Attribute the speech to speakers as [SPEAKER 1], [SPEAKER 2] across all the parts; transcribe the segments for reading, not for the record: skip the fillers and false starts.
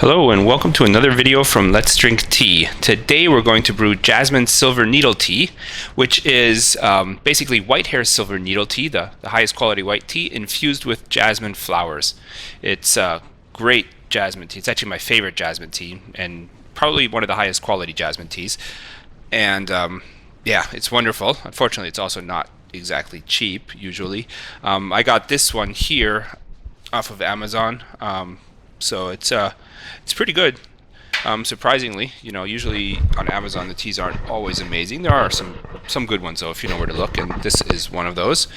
[SPEAKER 1] Hello and welcome to another video from Let's Drink Tea. Today we're going to brew Jasmine Silver Needle tea, which is basically white hair silver needle tea, the highest quality white tea, infused with jasmine flowers. It's great jasmine tea. It's actually my favorite jasmine tea and probably one of the highest quality jasmine teas. And yeah, it's wonderful. Unfortunately, it's also not exactly cheap usually. I got this one here off of Amazon. So it's pretty good. Surprisingly, usually on Amazon the teas aren't always amazing. There are some good ones though, if you know where to look, and this is one of those.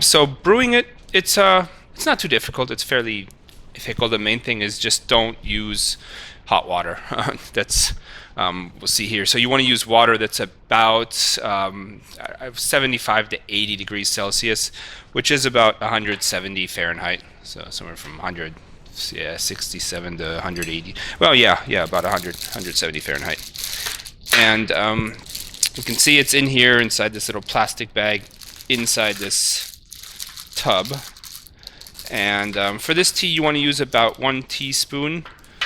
[SPEAKER 1] So brewing it, it's not too difficult. It's fairly fickle. The main thing is just don't use hot water. That's we'll see here. So you want to use water that's about 75 to 80 degrees Celsius, which is about 170 Fahrenheit. So somewhere from 67 to 180. Well, yeah, about 170 Fahrenheit. And you can see it's in here inside this little plastic bag inside this tub. And for this tea, you want to use about 1 teaspoon.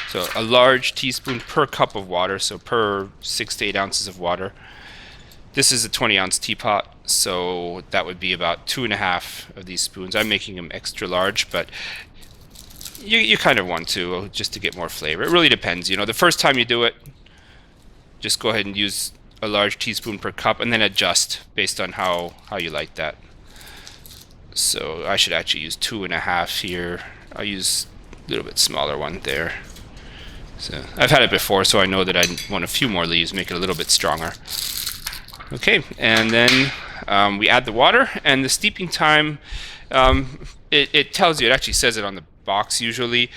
[SPEAKER 1] So a large teaspoon per cup of water, so per 6 to 8 ounces of water. This is a 20-ounce teapot, so that would be about 2.5 of these spoons. I'm making them extra large, but you kind of want to, just to get more flavor. It really depends. The first time you do it, just go ahead and use a large teaspoon per cup and then adjust based on how you like that. So I should actually use 2.5 here. I'll use a little bit smaller one there. So I've had it before, so I know that I want a few more leaves, make it a little bit stronger. Okay, and then we add the water, and the steeping time, it tells you, it actually says it on the box usually.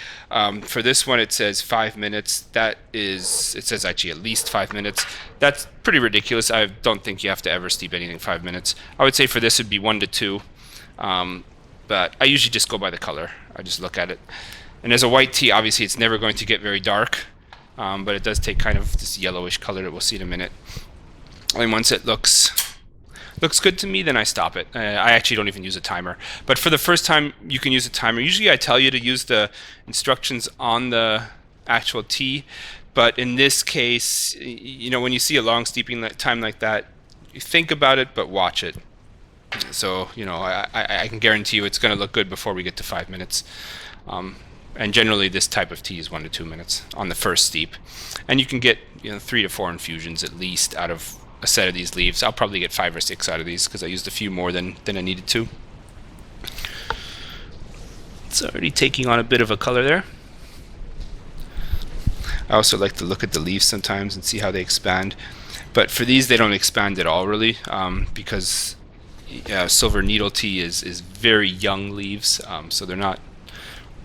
[SPEAKER 1] For this one it says 5 minutes. It says actually at least 5 minutes. That's pretty ridiculous. I don't think you have to ever steep anything 5 minutes. I would say for this would be 1 to 2, but I usually just go by the color. I just look at it. And as a white tea, obviously it's never going to get very dark, but it does take kind of this yellowish color that we'll see in a minute. And once it looks good to me, then I stop it. I actually don't even use a timer. But for the first time, you can use a timer. Usually I tell you to use the instructions on the actual tea. But in this case, when you see a long steeping time like that, you think about it, but watch it. So, I can guarantee you it's going to look good before we get to 5 minutes. And generally this type of tea is 1 to 2 minutes on the first steep. And you can get 3 to 4 infusions at least out of a set of these leaves. I'll probably get 5 or 6 out of these because I used a few more than I needed to. It's already taking on a bit of a color there. I also like to look at the leaves sometimes and see how they expand. But for these, they don't expand at all really, because silver needle tea is very young leaves, so they're not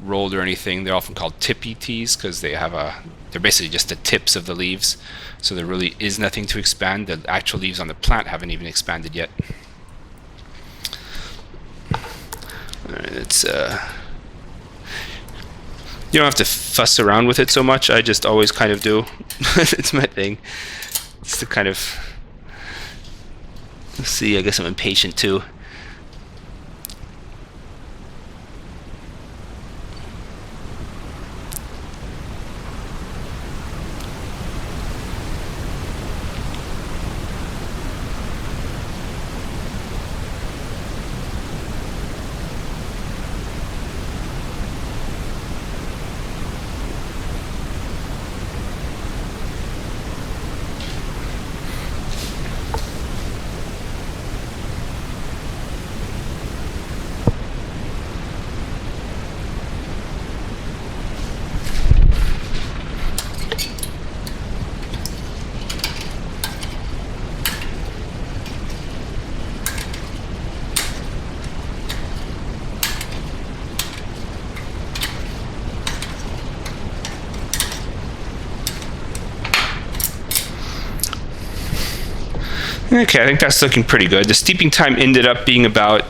[SPEAKER 1] rolled or anything. They're often called tippy teas because they're basically just the tips of the leaves, so there really is nothing to expand. The actual leaves on the plant haven't even expanded yet. It's you don't have to fuss around with it so much. I just always kind of do. It's my thing. It's the kind of, let's see, I guess I'm impatient too. Okay, I think that's looking pretty good. The steeping time ended up being about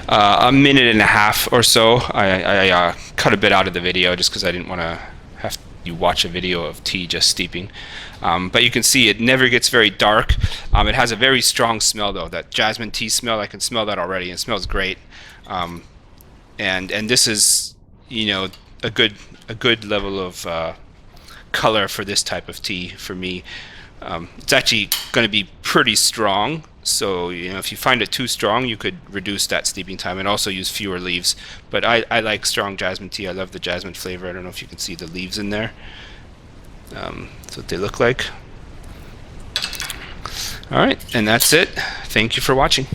[SPEAKER 1] 1.5 minutes or so. I cut a bit out of the video just because I didn't want to have you watch a video of tea just steeping. But you can see it never gets very dark. It has a very strong smell though, that jasmine tea smell. I can smell that already. It smells great. And this is, a good level of color for this type of tea for me. It's actually going to be pretty strong, so if you find it too strong, you could reduce that steeping time and also use fewer leaves. But I like strong jasmine tea. I love the jasmine flavor. I don't know if you can see the leaves in there. That's what they look like. All right, and that's it. Thank you for watching.